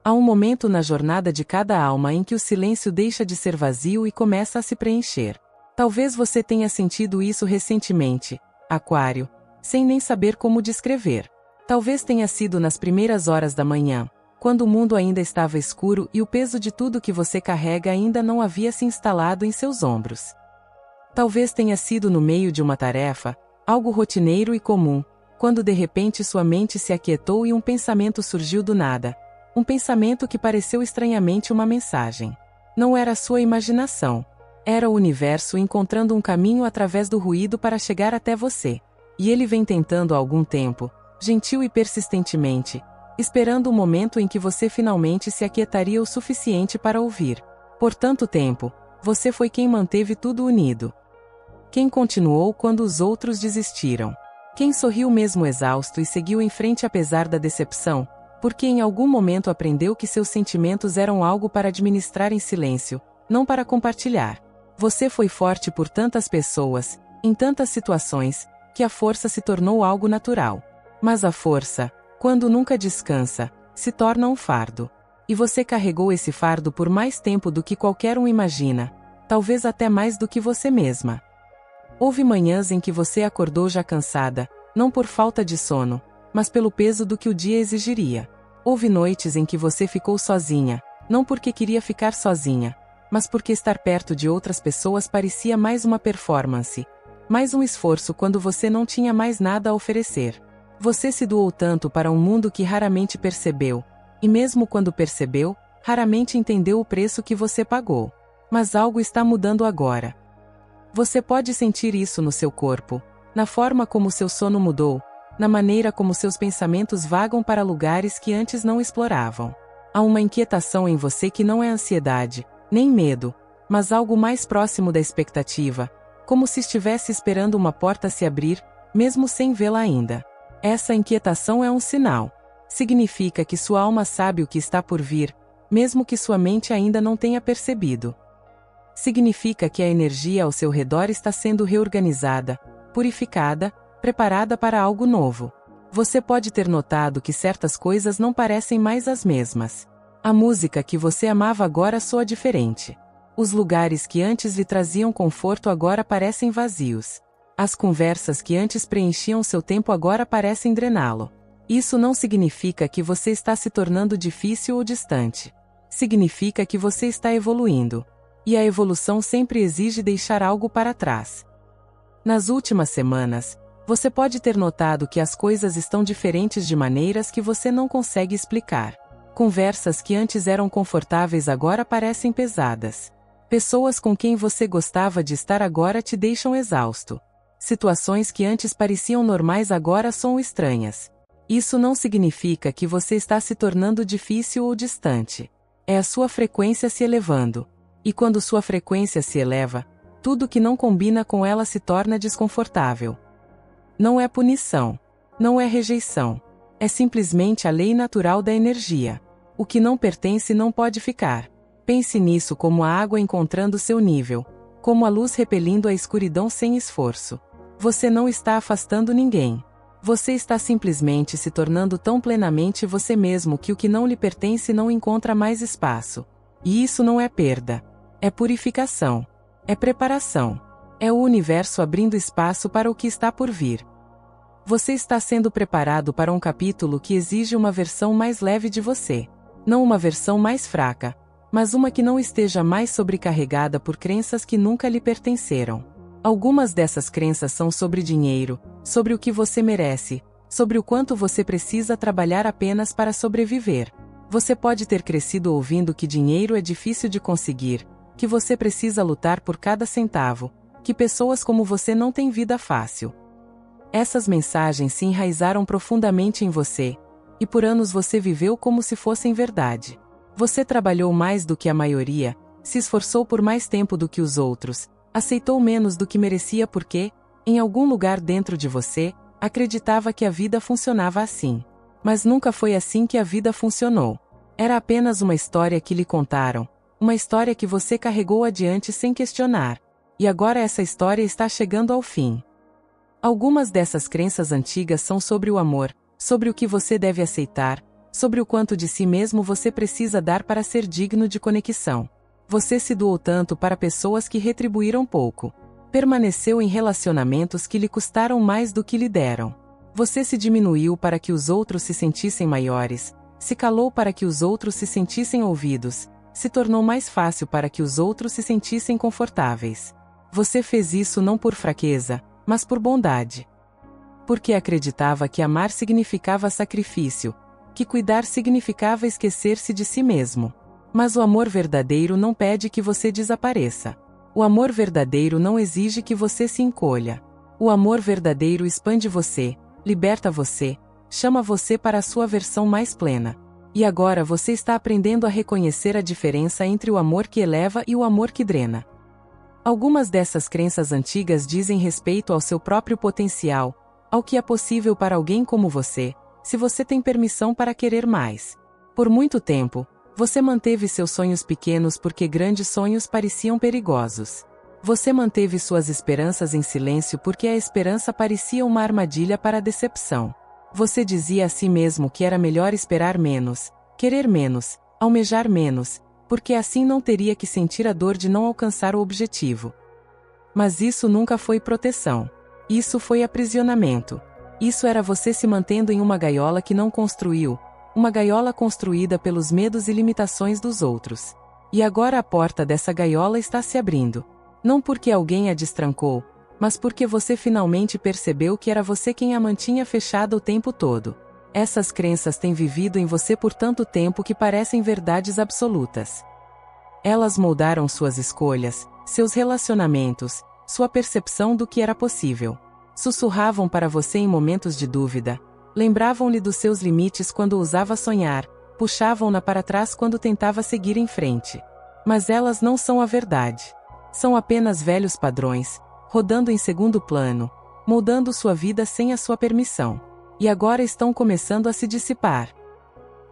Há um momento na jornada de cada alma em que o silêncio deixa de ser vazio e começa a se preencher. Talvez você tenha sentido isso recentemente, Aquário, sem nem saber como descrever. Talvez tenha sido nas primeiras horas da manhã, quando o mundo ainda estava escuro e o peso de tudo que você carrega ainda não havia se instalado em seus ombros. Talvez tenha sido no meio de uma tarefa, algo rotineiro e comum, quando de repente sua mente se aquietou e um pensamento surgiu do nada. Um pensamento que pareceu estranhamente uma mensagem. Não era sua imaginação. Era o universo encontrando um caminho através do ruído para chegar até você. E ele vem tentando há algum tempo, gentil e persistentemente, esperando o momento em que você finalmente se aquietaria o suficiente para ouvir. Por tanto tempo, você foi quem manteve tudo unido. Quem continuou quando os outros desistiram. Quem sorriu mesmo exausto e seguiu em frente apesar da decepção, porque em algum momento aprendeu que seus sentimentos eram algo para administrar em silêncio, não para compartilhar. Você foi forte por tantas pessoas, em tantas situações, que a força se tornou algo natural. Mas a força, quando nunca descansa, se torna um fardo. E você carregou esse fardo por mais tempo do que qualquer um imagina, talvez até mais do que você mesma. Houve manhãs em que você acordou já cansada, não por falta de sono, mas pelo peso do que o dia exigiria. Houve noites em que você ficou sozinha, não porque queria ficar sozinha, mas porque estar perto de outras pessoas parecia mais uma performance, mais um esforço quando você não tinha mais nada a oferecer. Você se doou tanto para um mundo que raramente percebeu, e mesmo quando percebeu, raramente entendeu o preço que você pagou. Mas algo está mudando agora. Você pode sentir isso no seu corpo, na forma como seu sono mudou, na maneira como seus pensamentos vagam para lugares que antes não exploravam. Há uma inquietação em você que não é ansiedade, nem medo, mas algo mais próximo da expectativa, como se estivesse esperando uma porta se abrir, mesmo sem vê-la ainda. Essa inquietação é um sinal. Significa que sua alma sabe o que está por vir, mesmo que sua mente ainda não tenha percebido. Significa que a energia ao seu redor está sendo reorganizada, purificada, preparada para algo novo. Você pode ter notado que certas coisas não parecem mais as mesmas. A música que você amava agora soa diferente. Os lugares que antes lhe traziam conforto agora parecem vazios. As conversas que antes preenchiam seu tempo agora parecem drená-lo. Isso não significa que você está se tornando difícil ou distante. Significa que você está evoluindo. E a evolução sempre exige deixar algo para trás. Nas últimas semanas, você pode ter notado que as coisas estão diferentes de maneiras que você não consegue explicar. Conversas que antes eram confortáveis agora parecem pesadas. Pessoas com quem você gostava de estar agora te deixam exausto. Situações que antes pareciam normais agora são estranhas. Isso não significa que você está se tornando difícil ou distante. É a sua frequência se elevando. E quando sua frequência se eleva, tudo que não combina com ela se torna desconfortável. Não é punição. Não é rejeição. É simplesmente a lei natural da energia. O que não pertence não pode ficar. Pense nisso como a água encontrando seu nível, como a luz repelindo a escuridão sem esforço. Você não está afastando ninguém. Você está simplesmente se tornando tão plenamente você mesmo que o que não lhe pertence não encontra mais espaço. E isso não é perda. É purificação. É preparação. É o universo abrindo espaço para o que está por vir. Você está sendo preparado para um capítulo que exige uma versão mais leve de você. Não uma versão mais fraca, mas uma que não esteja mais sobrecarregada por crenças que nunca lhe pertenceram. Algumas dessas crenças são sobre dinheiro, sobre o que você merece, sobre o quanto você precisa trabalhar apenas para sobreviver. Você pode ter crescido ouvindo que dinheiro é difícil de conseguir, que você precisa lutar por cada centavo, que pessoas como você não têm vida fácil. Essas mensagens se enraizaram profundamente em você, e por anos você viveu como se fossem verdade. Você trabalhou mais do que a maioria, se esforçou por mais tempo do que os outros, aceitou menos do que merecia porque, em algum lugar dentro de você, acreditava que a vida funcionava assim. Mas nunca foi assim que a vida funcionou. Era apenas uma história que lhe contaram, uma história que você carregou adiante sem questionar. E agora essa história está chegando ao fim. Algumas dessas crenças antigas são sobre o amor, sobre o que você deve aceitar, sobre o quanto de si mesmo você precisa dar para ser digno de conexão. Você se doou tanto para pessoas que retribuíram pouco. Permaneceu em relacionamentos que lhe custaram mais do que lhe deram. Você se diminuiu para que os outros se sentissem maiores, se calou para que os outros se sentissem ouvidos, se tornou mais fácil para que os outros se sentissem confortáveis. Você fez isso não por fraqueza, mas por bondade. Porque acreditava que amar significava sacrifício, que cuidar significava esquecer-se de si mesmo. Mas o amor verdadeiro não pede que você desapareça. O amor verdadeiro não exige que você se encolha. O amor verdadeiro expande você, liberta você, chama você para a sua versão mais plena. E agora você está aprendendo a reconhecer a diferença entre o amor que eleva e o amor que drena. Algumas dessas crenças antigas dizem respeito ao seu próprio potencial, ao que é possível para alguém como você, se você tem permissão para querer mais. Por muito tempo, você manteve seus sonhos pequenos porque grandes sonhos pareciam perigosos. Você manteve suas esperanças em silêncio porque a esperança parecia uma armadilha para a decepção. Você dizia a si mesmo que era melhor esperar menos, querer menos, almejar menos, porque assim não teria que sentir a dor de não alcançar o objetivo. Mas isso nunca foi proteção. Isso foi aprisionamento. Isso era você se mantendo em uma gaiola que não construiu, uma gaiola construída pelos medos e limitações dos outros. E agora a porta dessa gaiola está se abrindo. Não porque alguém a destrancou, mas porque você finalmente percebeu que era você quem a mantinha fechada o tempo todo. Essas crenças têm vivido em você por tanto tempo que parecem verdades absolutas. Elas moldaram suas escolhas, seus relacionamentos, sua percepção do que era possível. Sussurravam para você em momentos de dúvida, lembravam-lhe dos seus limites quando ousava sonhar, puxavam-na para trás quando tentava seguir em frente. Mas elas não são a verdade. São apenas velhos padrões, rodando em segundo plano, moldando sua vida sem a sua permissão. E agora estão começando a se dissipar.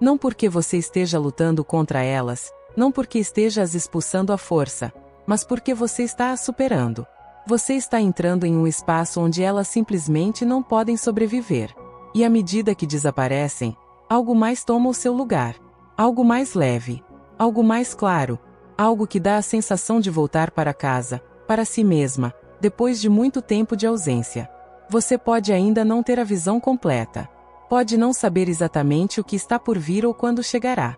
Não porque você esteja lutando contra elas, não porque esteja as expulsando à força, mas porque você está as superando. Você está entrando em um espaço onde elas simplesmente não podem sobreviver. E à medida que desaparecem, algo mais toma o seu lugar. Algo mais leve. Algo mais claro. Algo que dá a sensação de voltar para casa, para si mesma, depois de muito tempo de ausência. Você pode ainda não ter a visão completa. Pode não saber exatamente o que está por vir ou quando chegará.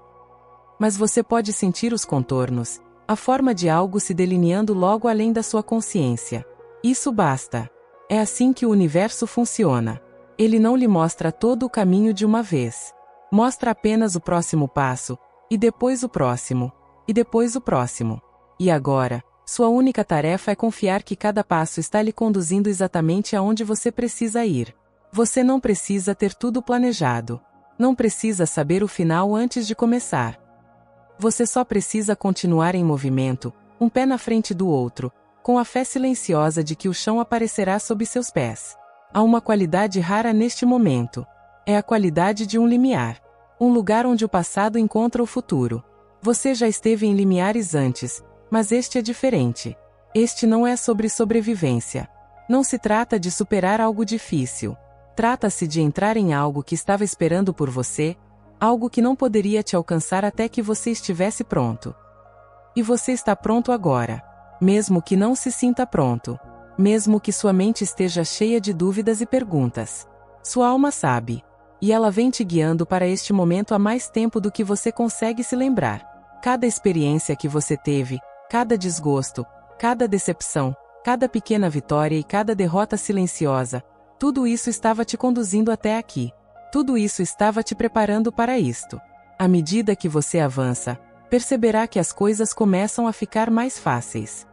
Mas você pode sentir os contornos, a forma de algo se delineando logo além da sua consciência. Isso basta. É assim que o universo funciona. Ele não lhe mostra todo o caminho de uma vez. Mostra apenas o próximo passo, e depois o próximo, e depois o próximo. E agora, sua única tarefa é confiar que cada passo está lhe conduzindo exatamente aonde você precisa ir. Você não precisa ter tudo planejado. Não precisa saber o final antes de começar. Você só precisa continuar em movimento, um pé na frente do outro, com a fé silenciosa de que o chão aparecerá sob seus pés. Há uma qualidade rara neste momento. É a qualidade de um limiar. Um lugar onde o passado encontra o futuro. Você já esteve em limiares antes, mas este é diferente. Este não é sobre sobrevivência. Não se trata de superar algo difícil. Trata-se de entrar em algo que estava esperando por você, algo que não poderia te alcançar até que você estivesse pronto. E você está pronto agora. Mesmo que não se sinta pronto. Mesmo que sua mente esteja cheia de dúvidas e perguntas. Sua alma sabe. E ela vem te guiando para este momento há mais tempo do que você consegue se lembrar. Cada experiência que você teve, cada desgosto, cada decepção, cada pequena vitória e cada derrota silenciosa, tudo isso estava te conduzindo até aqui. Tudo isso estava te preparando para isto. À medida que você avança, perceberá que as coisas começam a ficar mais fáceis.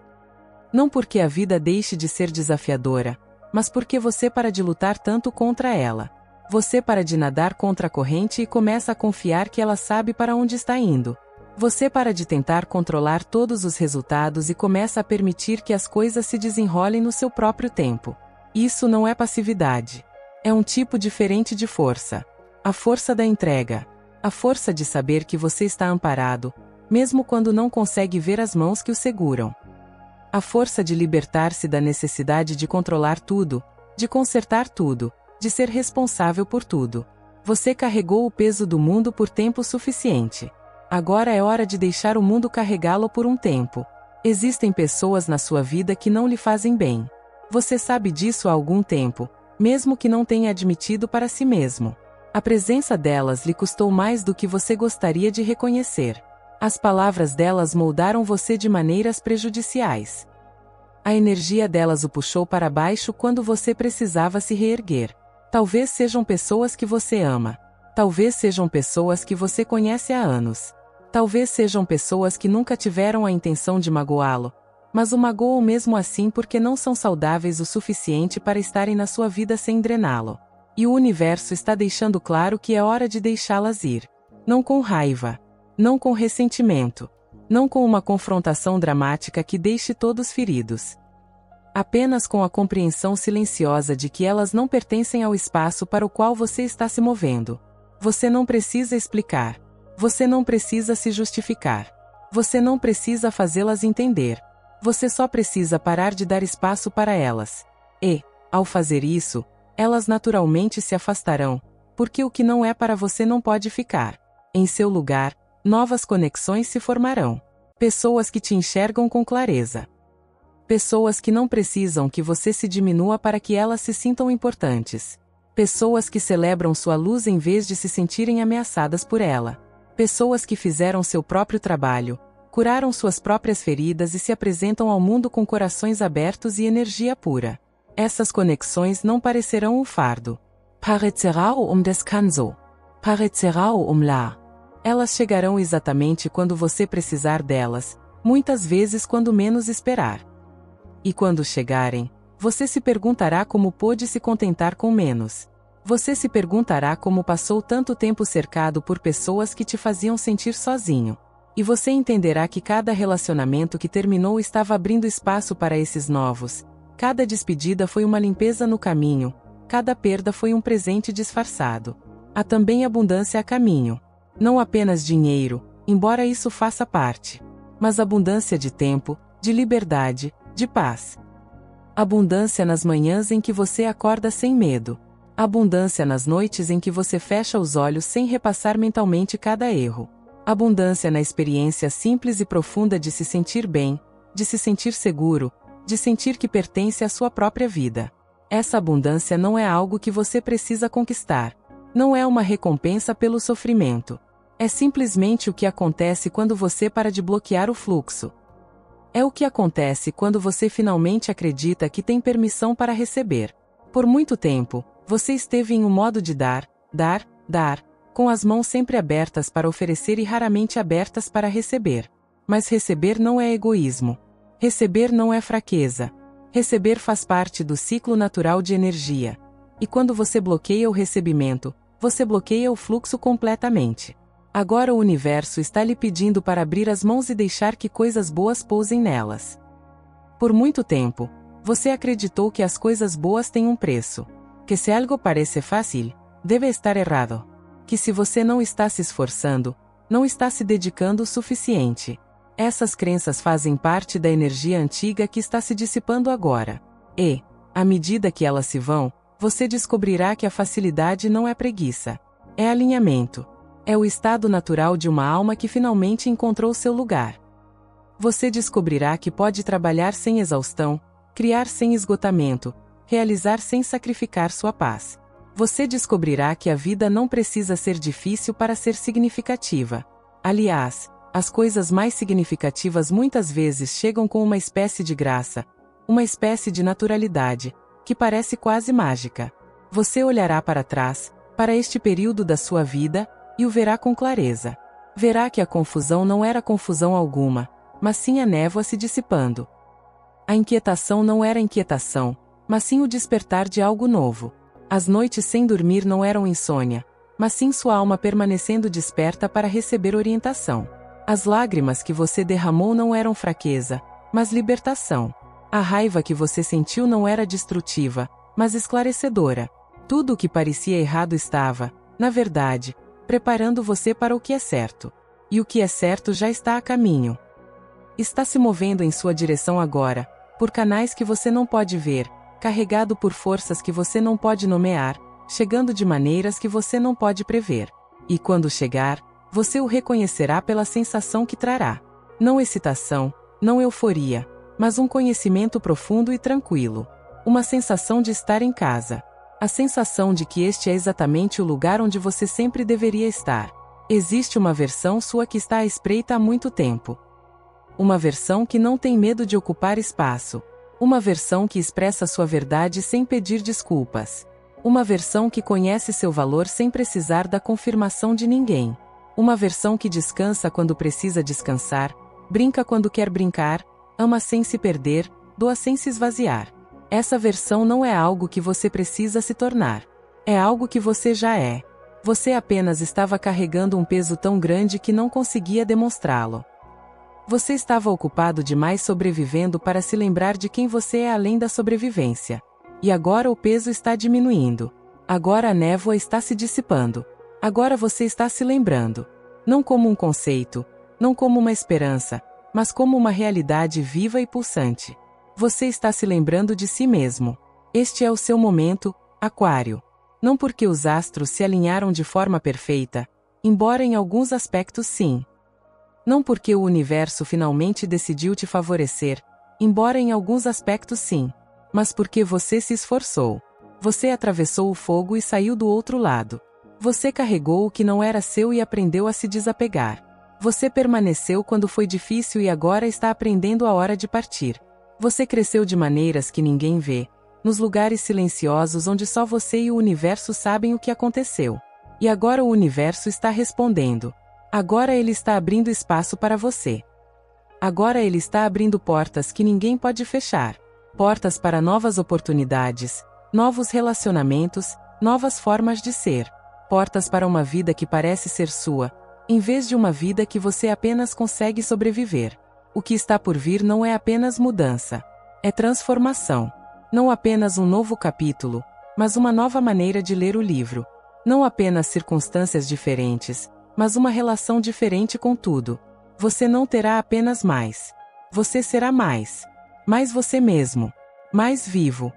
Não porque a vida deixe de ser desafiadora, mas porque você para de lutar tanto contra ela. Você para de nadar contra a corrente e começa a confiar que ela sabe para onde está indo. Você para de tentar controlar todos os resultados e começa a permitir que as coisas se desenrolem no seu próprio tempo. Isso não é passividade. É um tipo diferente de força. A força da entrega. A força de saber que você está amparado, mesmo quando não consegue ver as mãos que o seguram. A força de libertar-se da necessidade de controlar tudo, de consertar tudo, de ser responsável por tudo. Você carregou o peso do mundo por tempo suficiente. Agora é hora de deixar o mundo carregá-lo por um tempo. Existem pessoas na sua vida que não lhe fazem bem. Você sabe disso há algum tempo, mesmo que não tenha admitido para si mesmo. A presença delas lhe custou mais do que você gostaria de reconhecer. As palavras delas moldaram você de maneiras prejudiciais. A energia delas o puxou para baixo quando você precisava se reerguer. Talvez sejam pessoas que você ama. Talvez sejam pessoas que você conhece há anos. Talvez sejam pessoas que nunca tiveram a intenção de magoá-lo, mas o magoam mesmo assim porque não são saudáveis o suficiente para estarem na sua vida sem drená-lo. E o universo está deixando claro que é hora de deixá-las ir. Não com raiva. Não com ressentimento. Não com uma confrontação dramática que deixe todos feridos. Apenas com a compreensão silenciosa de que elas não pertencem ao espaço para o qual você está se movendo. Você não precisa explicar. Você não precisa se justificar. Você não precisa fazê-las entender. Você só precisa parar de dar espaço para elas. E, ao fazer isso, elas naturalmente se afastarão, porque o que não é para você não pode ficar. Em seu lugar, novas conexões se formarão. Pessoas que te enxergam com clareza. Pessoas que não precisam que você se diminua para que elas se sintam importantes. Pessoas que celebram sua luz em vez de se sentirem ameaçadas por ela. Pessoas que fizeram seu próprio trabalho, curaram suas próprias feridas e se apresentam ao mundo com corações abertos e energia pura. Essas conexões não parecerão um fardo. Parecerão descanso. Parecerão lar. Elas chegarão exatamente quando você precisar delas, muitas vezes quando menos esperar. E quando chegarem, você se perguntará como pôde se contentar com menos. Você se perguntará como passou tanto tempo cercado por pessoas que te faziam sentir sozinho. E você entenderá que cada relacionamento que terminou estava abrindo espaço para esses novos. Cada despedida foi uma limpeza no caminho, cada perda foi um presente disfarçado. Há também abundância a caminho. Não apenas dinheiro, embora isso faça parte. Mas abundância de tempo, de liberdade, de paz. Abundância nas manhãs em que você acorda sem medo. Abundância nas noites em que você fecha os olhos sem repassar mentalmente cada erro. Abundância na experiência simples e profunda de se sentir bem, de se sentir seguro, de sentir que pertence à sua própria vida. Essa abundância não é algo que você precisa conquistar. Não é uma recompensa pelo sofrimento. É simplesmente o que acontece quando você para de bloquear o fluxo. É o que acontece quando você finalmente acredita que tem permissão para receber. Por muito tempo, você esteve em um modo de dar, com as mãos sempre abertas para oferecer e raramente abertas para receber. Mas receber não é egoísmo. Receber não é fraqueza. Receber faz parte do ciclo natural de energia. E quando você bloqueia o recebimento, você bloqueia o fluxo completamente. Agora o universo está lhe pedindo para abrir as mãos e deixar que coisas boas pousem nelas. Por muito tempo, você acreditou que as coisas boas têm um preço. Que se algo parece fácil, deve estar errado. Que se você não está se esforçando, não está se dedicando o suficiente. Essas crenças fazem parte da energia antiga que está se dissipando agora. E, à medida que elas se vão, você descobrirá que a facilidade não é preguiça. É alinhamento. É o estado natural de uma alma que finalmente encontrou seu lugar. Você descobrirá que pode trabalhar sem exaustão, criar sem esgotamento, realizar sem sacrificar sua paz. Você descobrirá que a vida não precisa ser difícil para ser significativa. Aliás, as coisas mais significativas muitas vezes chegam com uma espécie de graça, uma espécie de naturalidade, que parece quase mágica. Você olhará para trás, para este período da sua vida, e o verá com clareza. Verá que a confusão não era confusão alguma, mas sim a névoa se dissipando. A inquietação não era inquietação, mas sim o despertar de algo novo. As noites sem dormir não eram insônia, mas sim sua alma permanecendo desperta para receber orientação. As lágrimas que você derramou não eram fraqueza, mas libertação. A raiva que você sentiu não era destrutiva, mas esclarecedora. Tudo o que parecia errado estava, na verdade, preparando você para o que é certo. E o que é certo já está a caminho. Está se movendo em sua direção agora, por canais que você não pode ver, carregado por forças que você não pode nomear, chegando de maneiras que você não pode prever. E quando chegar, você o reconhecerá pela sensação que trará. Não excitação, não euforia, mas um conhecimento profundo e tranquilo. Uma sensação de estar em casa. A sensação de que este é exatamente o lugar onde você sempre deveria estar. Existe uma versão sua que está à espreita há muito tempo. Uma versão que não tem medo de ocupar espaço. Uma versão que expressa sua verdade sem pedir desculpas. Uma versão que conhece seu valor sem precisar da confirmação de ninguém. Uma versão que descansa quando precisa descansar, brinca quando quer brincar, ama sem se perder, doa sem se esvaziar. Essa versão não é algo que você precisa se tornar. É algo que você já é. Você apenas estava carregando um peso tão grande que não conseguia demonstrá-lo. Você estava ocupado demais sobrevivendo para se lembrar de quem você é além da sobrevivência. E agora o peso está diminuindo. Agora a névoa está se dissipando. Agora você está se lembrando. Não como um conceito, não como uma esperança, mas como uma realidade viva e pulsante. Você está se lembrando de si mesmo. Este é o seu momento, Aquário. Não porque os astros se alinharam de forma perfeita, embora em alguns aspectos sim. Não porque o universo finalmente decidiu te favorecer, embora em alguns aspectos sim. Mas porque você se esforçou. Você atravessou o fogo e saiu do outro lado. Você carregou o que não era seu e aprendeu a se desapegar. Você permaneceu quando foi difícil e agora está aprendendo a hora de partir. Você cresceu de maneiras que ninguém vê, nos lugares silenciosos onde só você e o universo sabem o que aconteceu. E agora o universo está respondendo. Agora ele está abrindo espaço para você. Agora ele está abrindo portas que ninguém pode fechar. Portas para novas oportunidades, novos relacionamentos, novas formas de ser. Portas para uma vida que parece ser sua, em vez de uma vida que você apenas consegue sobreviver. O que está por vir não é apenas mudança. É transformação. Não apenas um novo capítulo, mas uma nova maneira de ler o livro. Não apenas circunstâncias diferentes, mas uma relação diferente com tudo. Você não terá apenas mais. Você será mais. Mais você mesmo. Mais vivo.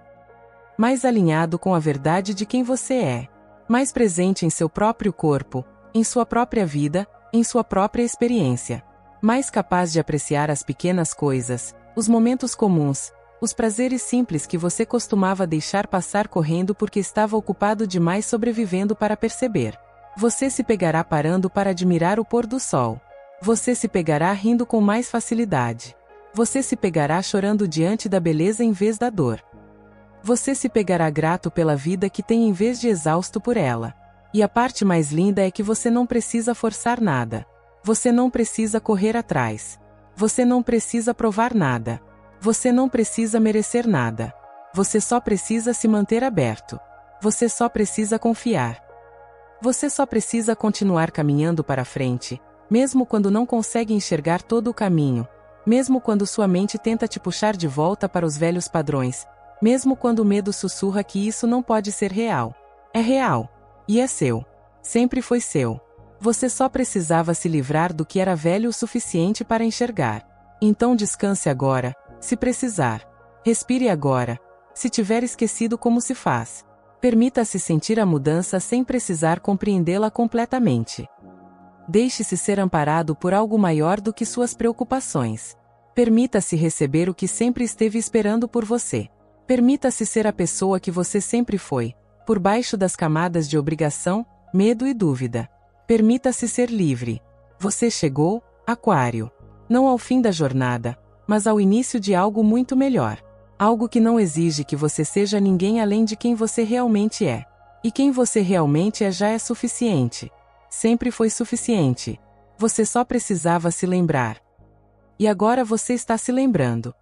Mais alinhado com a verdade de quem você é. Mais presente em seu próprio corpo, em sua própria vida, em sua própria experiência. Mais capaz de apreciar as pequenas coisas, os momentos comuns, os prazeres simples que você costumava deixar passar correndo porque estava ocupado demais sobrevivendo para perceber. Você se pegará parando para admirar o pôr do sol. Você se pegará rindo com mais facilidade. Você se pegará chorando diante da beleza em vez da dor. Você se pegará grato pela vida que tem em vez de exausto por ela. E a parte mais linda é que você não precisa forçar nada. Você não precisa correr atrás. Você não precisa provar nada. Você não precisa merecer nada. Você só precisa se manter aberto. Você só precisa confiar. Você só precisa continuar caminhando para frente, mesmo quando não consegue enxergar todo o caminho, mesmo quando sua mente tenta te puxar de volta para os velhos padrões, mesmo quando o medo sussurra que isso não pode ser real. É real. E é seu. Sempre foi seu. Você só precisava se livrar do que era velho o suficiente para enxergar. Então descanse agora, se precisar. Respire agora, se tiver esquecido como se faz. Permita-se sentir a mudança sem precisar compreendê-la completamente. Deixe-se ser amparado por algo maior do que suas preocupações. Permita-se receber o que sempre esteve esperando por você. Permita-se ser a pessoa que você sempre foi, por baixo das camadas de obrigação, medo e dúvida. Permita-se ser livre. Você chegou, Aquário. Não ao fim da jornada, mas ao início de algo muito melhor. Algo que não exige que você seja ninguém além de quem você realmente é. E quem você realmente é já é suficiente. Sempre foi suficiente. Você só precisava se lembrar. E agora você está se lembrando.